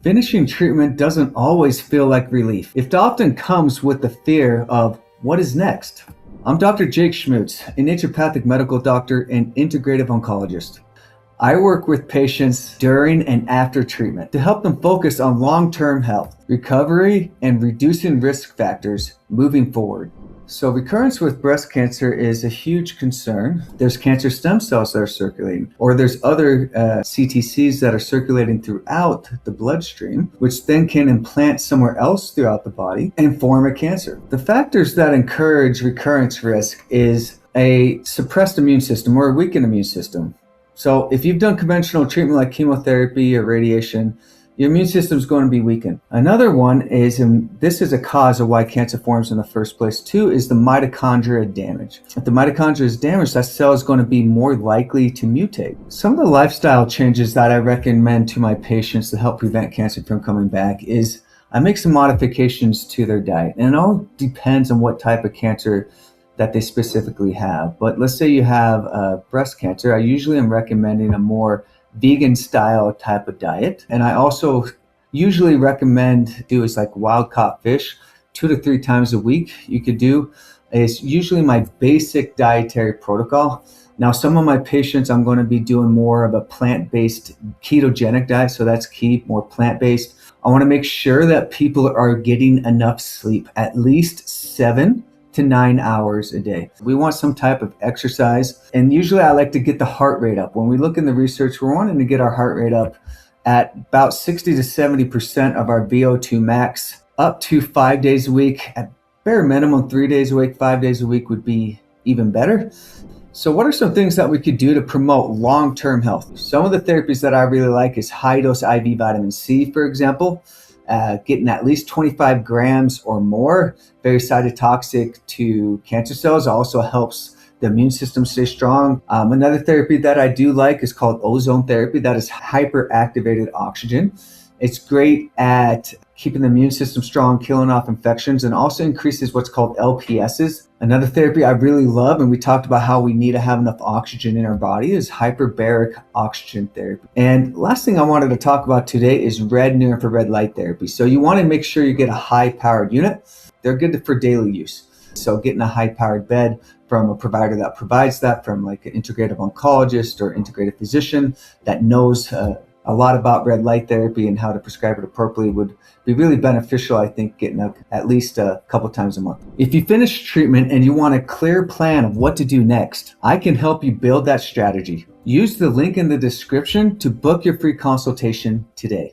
Finishing treatment doesn't always feel like relief. It often comes with the fear of what is next. I'm Dr. Jake Schmutz, a naturopathic medical doctor and integrative oncologist. I work with patients during and after treatment to help them focus on long-term health, recovery, and reducing risk factors moving forward. So recurrence with breast cancer is a huge concern. There's cancer stem cells that are circulating, or there's other CTCs that are circulating throughout the bloodstream, which then can implant somewhere else throughout the body and form a cancer. The factors that encourage recurrence risk is a suppressed immune system or a weakened immune system. So if you've done conventional treatment like chemotherapy or radiation, your immune system is going to be weakened. Another one is, and this is a cause of why cancer forms in the first place too, is the mitochondria damage. If the mitochondria is damaged, that cell is going to be more likely to mutate. Some of the lifestyle changes that I recommend to my patients to help prevent cancer from coming back is I make some modifications to their diet. And it all depends on what type of cancer that they specifically have. But let's say you have breast cancer, I usually am recommending a more vegan style type of diet. And I also usually recommend do is like wild caught fish 2 to 3 times a week. You could do is usually my basic dietary protocol. Now, some of my patients, I'm going to be doing more of a plant-based ketogenic diet. So that's key, more plant-based. I want to make sure that people are getting enough sleep, at least 7 to 9 hours a day. We want some type of exercise. And usually I like to get the heart rate up. When we look in the research, we're wanting to get our heart rate up at about 60 to 70% of our VO2 max, up to 5 days a week. At bare minimum, 3 days a week, 5 days a week would be even better. So what are some things that we could do to promote long-term health? Some of the therapies that I really like is high-dose IV vitamin C, for example. Getting at least 25 grams or more, very cytotoxic to cancer cells, also helps the immune system stay strong. Another therapy that I do like is called ozone therapy. That is hyperactivated oxygen. It's great at keeping the immune system strong, killing off infections, and also increases what's called LPSs. Another therapy I really love, and we talked about how we need to have enough oxygen in our body, is hyperbaric oxygen therapy. And last thing I wanted to talk about today is red near infrared light therapy. So you want to make sure you get a high-powered unit. They're good for daily use. So getting a high-powered bed from a provider that provides that, from like an integrative oncologist or integrative physician that knows a lot about red light therapy and how to prescribe it appropriately would be really beneficial, I think, getting up at least a couple times a month. If you finish treatment and you want a clear plan of what to do next, I can help you build that strategy. Use the link in the description to book your free consultation today.